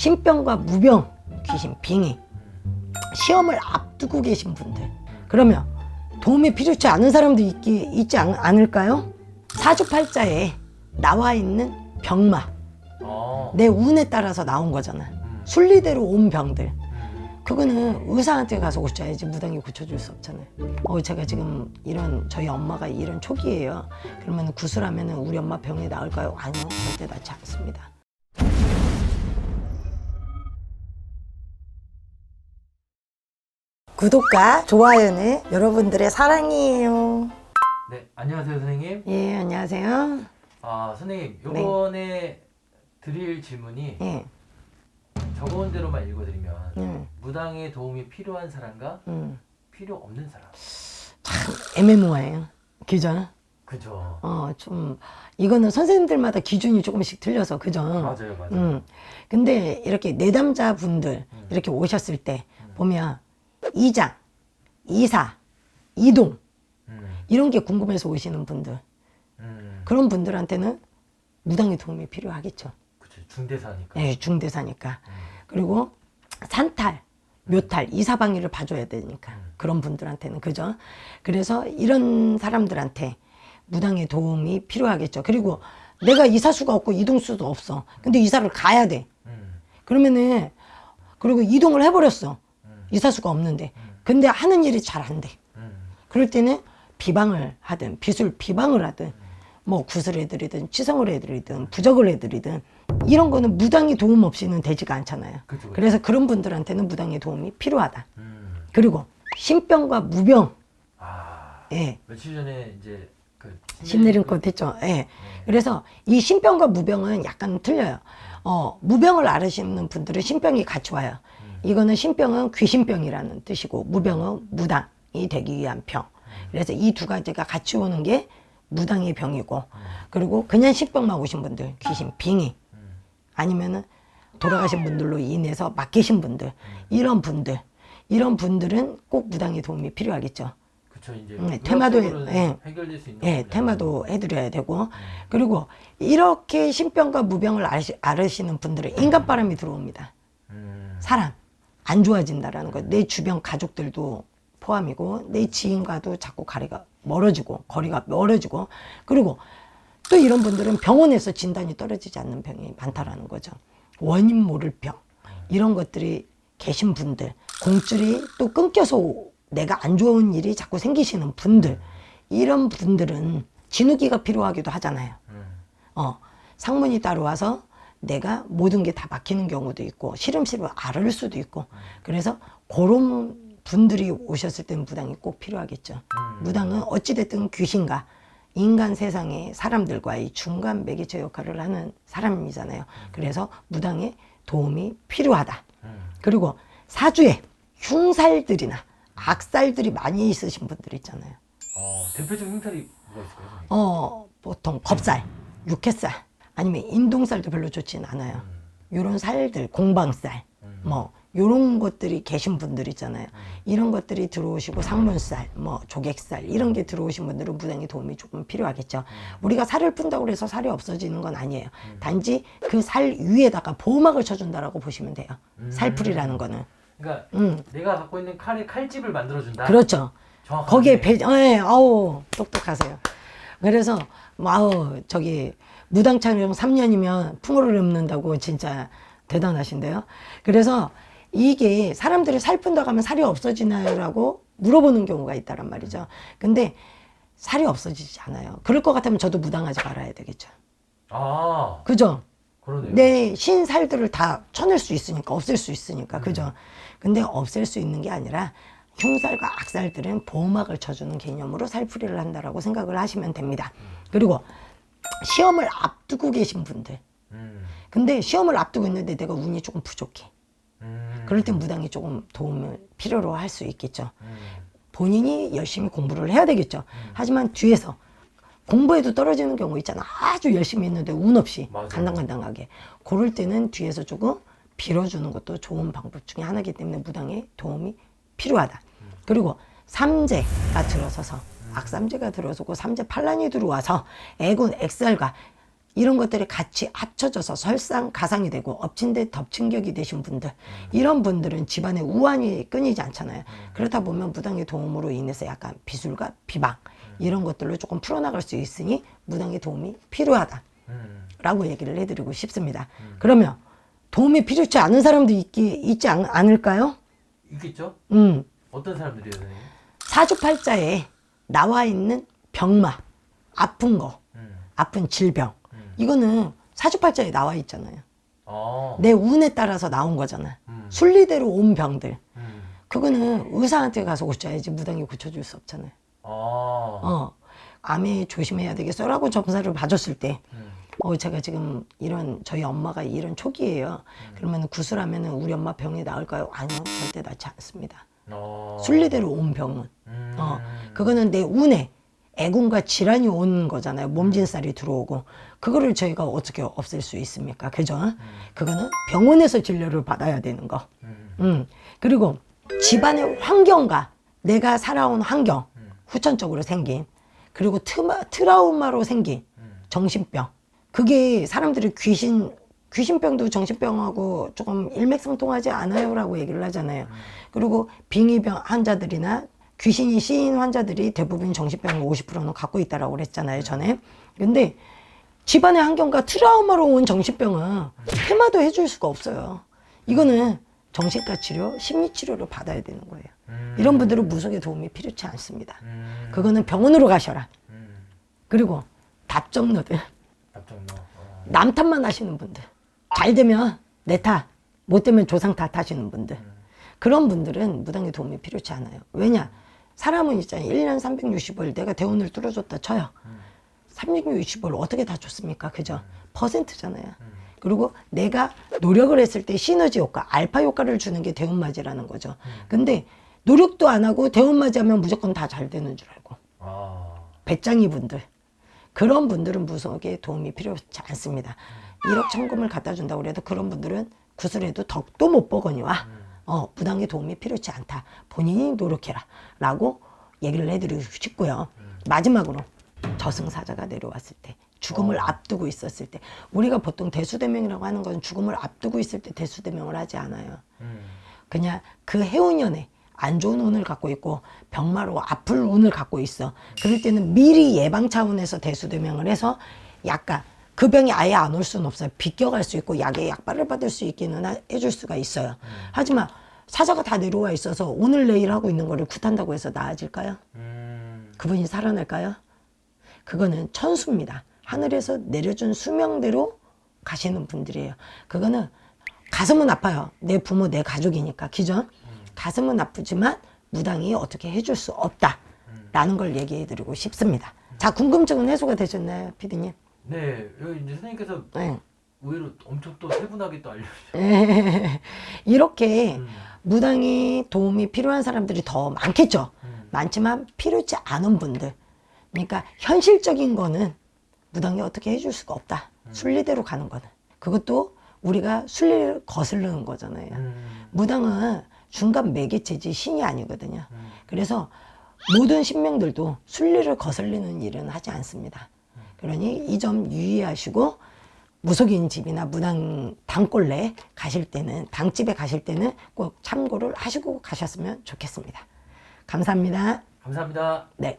신병과 무병, 귀신, 빙의, 시험을 앞두고 계신 분들, 그러면 도움이 필요치 않은 사람도 있지 않을까요? 사주팔자에 나와 있는 병마, 내 운에 따라서 나온 거잖아. 순리대로 온 병들, 그거는 의사한테 가서 고쳐야지 무당이 고쳐줄 수 없잖아요. 제가 지금 저희 엄마가 이런 초기예요. 그러면 구슬하면 우리 엄마 병이 나을까요? 아니요, 절대 낫지 않습니다. 구독과 좋아요는 여러분들의 사랑이에요. 네, 안녕하세요 선생님. 예, 안녕하세요. 선생님, 요번에 드릴 질문이 적어온 대로만 읽어드리면 무당의 도움이 필요한 사람과 필요 없는 사람. 참 애매모호해요. 그죠? 그죠. 좀 이거는 선생님들마다 기준이 조금씩 틀려서, 그죠? 맞아요. 근데 이렇게 내담자 분들 이렇게 오셨을 때 보면 이장, 이사, 이동 이런 게 궁금해서 오시는 분들, 그런 분들한테는 무당의 도움이 필요하겠죠. 그쵸, 중대사니까. 네, 중대사니까. 그리고 산탈, 묘탈, 이사방위를 봐줘야 되니까 그런 분들한테는, 그죠? 그래서 이런 사람들한테 무당의 도움이 필요하겠죠. 그리고 내가 이사수가 없고 이동수도 없어. 근데 이사를 가야 돼. 그러면은, 그리고 이동을 해버렸어. 이사수가 없는데. 근데 하는 일이 잘 안 돼. 그럴 때는 비방을 하든 비술 비방을 하든 뭐 구슬 해드리든 치성을 해드리든 부적을 해드리든 이런 거는 무당의 도움 없이는 되지가 않잖아요. 그쵸. 그래서 그런 분들한테는 무당의 도움이 필요하다. 그리고 신병과 무병. 예. 며칠 전에 이제 그 신내림꽃 했죠. 예. 그래서 이 신병과 무병은 약간 틀려요. 무병을 앓으시는 분들은 신병이 같이 와요. 이거는 신병은 귀신병이라는 뜻이고, 무병은 무당이 되기 위한 병. 그래서 이 두 가지가 같이 오는 게 무당의 병이고, 그리고 그냥 신병만 오신 분들, 귀신, 빙의, 아니면은 돌아가신 분들로 인해서 맡기신 분들, 이런 분들은 꼭 무당의 도움이 필요하겠죠. 그쵸, 이제 퇴마도 해결될 수 있는 퇴마도 해드려야 되고, 그리고 이렇게 신병과 무병을 앓으시는 분들은 인간바람이 들어옵니다. 사람 안 좋아진다라는 거. 내 주변 가족들도 포함이고, 내 지인과도 자꾸 거리가 멀어지고, 그리고 또 이런 분들은 병원에서 진단이 떨어지지 않는 병이 많다라는 거죠. 원인 모를 병, 이런 것들이 계신 분들, 공줄이 또 끊겨서 내가 안 좋은 일이 자꾸 생기시는 분들, 이런 분들은 진우기가 필요하기도 하잖아요. 상문이 따라와서 내가 모든 게 다 막히는 경우도 있고, 시름시름 앓을 수도 있고, 그래서 그런 분들이 오셨을 때는 무당이 꼭 필요하겠죠. 무당은 어찌됐든 귀신과 인간 세상의 사람들과의 중간 매개체 역할을 하는 사람이잖아요. 그래서 무당의 도움이 필요하다. 그리고 사주에 흉살들이나 악살들이 많이 있으신 분들 있잖아요. 대표적인 흉탈이 뭐가 있을까요? 보통 겁살, 육회살, 아니면 인동살도 별로 좋지는 않아요. 요런 살들, 공방살, 요런 것들이 계신 분들 있잖아요. 이런 것들이 들어오시고, 상문살, 조객살, 이런 게 들어오신 분들은 무당의 도움이 조금 필요하겠죠. 우리가 살을 푼다고 해서 살이 없어지는 건 아니에요. 단지 그 살 위에다가 보호막을 쳐준다라고 보시면 돼요. 살풀이라는 거는. 그러니까 내가 갖고 있는 칼에 칼집을 만들어준다. 그렇죠. 거기에 똑똑하세요. 그래서 무당 촬영 3년이면 풍어를 읊는다고 진짜 대단하신데요. 그래서 이게 사람들이 살 푼다고 하면 살이 없어지나요? 라고 물어보는 경우가 있다란 말이죠. 근데 살이 없어지지 않아요. 그럴 것 같으면 저도 무당하지 말아야 되겠죠. 그죠? 그러네요. 내 신살들을 다 쳐낼 수 있으니까, 없앨 수 있으니까, 그죠? 근데 없앨 수 있는 게 아니라 흉살과 악살들은 보호막을 쳐주는 개념으로 살풀이를 한다라고 생각을 하시면 됩니다. 그리고 시험을 앞두고 계신 분들, 근데 시험을 앞두고 있는데 내가 운이 조금 부족해. 그럴 땐 무당이 조금 도움을 필요로 할 수 있겠죠. 본인이 열심히 공부를 해야 되겠죠. 하지만 뒤에서 공부에도 떨어지는 경우 있잖아. 아주 열심히 했는데 운 없이 간당간당하게. 그럴 때는 뒤에서 조금 빌어주는 것도 좋은 방법 중에 하나이기 때문에 무당의 도움이 필요하다. 그리고 삼재가 들어서서, 악삼재가 들어서고 삼재 판란이 들어와서 애군, 액살과 이런 것들이 같이 합쳐져서 설상가상이 되고 엎친 데 덮친 격이 되신 분들, 이런 분들은 집안에 우환이 끊이지 않잖아요. 그러다 보면 무당의 도움으로 인해서 약간 비술과 비방 이런 것들로 조금 풀어나갈 수 있으니 무당의 도움이 필요하다라고 얘기를 해드리고 싶습니다. 그러면 도움이 필요치 않은 사람도 있지 않을까요? 있겠죠? 어떤 사람들이에요, 선생님? 사주팔자에 나와 있는 병마, 아픈 거, 아픈 질병, 이거는 사주팔자에 나와 있잖아요. 내 운에 따라서 나온 거잖아. 순리대로 온 병들. 그거는 의사한테 가서 고쳐야지 무당이 고쳐줄 수 없잖아요. 암에 조심해야 되겠어라고 점사를 봐줬을 때, 제가 지금 저희 엄마가 이런 초기예요. 그러면 구술하면 우리 엄마 병이 나을까요? 아니요, 절대 낫지 않습니다. 순리대로 온 병은. 그거는 내 운에 애군과 질환이 온 거잖아요. 몸진살이 들어오고. 그거를 저희가 어떻게 없앨 수 있습니까? 그죠? 그거는 병원에서 진료를 받아야 되는 거. 그리고 집안의 환경과 내가 살아온 환경, 후천적으로 생긴, 그리고 트라우마로 생긴 정신병. 그게 사람들이 귀신병도 정신병하고 조금 일맥상통하지 않아요 라고 얘기를 하잖아요. 그리고 빙의병 환자들이나 귀신이 씌인 환자들이 대부분 정신병을 50%는 갖고 있다라고 그랬잖아요, 전에. 근데 집안의 환경과 트라우마로 온 정신병은 해마도 해줄 수가 없어요. 이거는 정신과 치료, 심리 치료를 받아야 되는 거예요. 이런 분들은 무속의 도움이 필요치 않습니다. 그거는 병원으로 가셔라. 그리고 답정너들, 남 탓만 하시는 분들, 잘 되면 내 탓, 못 되면 조상 탓 하시는 분들, 그런 분들은 무당의 도움이 필요치 않아요. 왜냐? 사람은 있잖아요. 1년 365일 내가 대운을 뚫어줬다 쳐요. 365일 어떻게 다 줬습니까? 그죠? 퍼센트잖아요. 그리고 내가 노력을 했을 때 시너지 효과, 알파 효과를 주는 게 대운맞이라는 거죠. 근데 노력도 안 하고 대운맞이 하면 무조건 다 잘 되는 줄 알고. 배짱이 분들, 그런 분들은 무속에 도움이 필요치 않습니다. 1억 천금을 갖다 준다고 그래도 그런 분들은 구슬해도 덕도 못 보거니와 무당의 도움이 필요치 않다. 본인이 노력해라 라고 얘기를 해드리고 싶고요. 마지막으로 저승사자가 내려왔을 때, 죽음을 앞두고 있었을 때, 우리가 보통 대수대명이라고 하는 건 죽음을 앞두고 있을 때 대수대명을 하지 않아요. 그냥 그 해운년에 안 좋은 운을 갖고 있고 병마로 아플 운을 갖고 있어. 그럴 때는 미리 예방 차원에서 대수대명을 해서 약간 그 병이 아예 안 올 수는 없어요. 비껴갈 수 있고 약에 약발을 받을 수 있기는 해줄 수가 있어요. 하지만 사자가 다 내려와 있어서 오늘 내일 하고 있는 거를 굿한다고 해서 나아질까요? 그분이 살아날까요? 그거는 천수입니다. 하늘에서 내려준 수명대로 가시는 분들이에요. 그거는 가슴은 아파요. 내 부모, 내 가족이니까. 기존 가슴은 아프지만 무당이 어떻게 해줄 수 없다라는 걸 얘기해드리고 싶습니다. 자, 궁금증은 해소가 되셨나요, 피디님? 네, 여기 이제 선생님께서 의외로 엄청 또 세분하게 또 알려주셨어요. 이렇게 무당이 도움이 필요한 사람들이 더 많겠죠. 많지만 필요치 않은 분들. 그러니까 현실적인 거는 무당이 어떻게 해줄 수가 없다. 순리대로 가는 거는. 그것도 우리가 순리를 거스르는 거잖아요. 무당은 중간 매개체지 신이 아니거든요. 그래서 모든 신명들도 순리를 거슬리는 일은 하지 않습니다. 그러니 이 점 유의하시고 무속인 집이나 무당 당골래 가실 때는, 당집에 가실 때는 꼭 참고를 하시고 가셨으면 좋겠습니다. 감사합니다. 감사합니다. 네.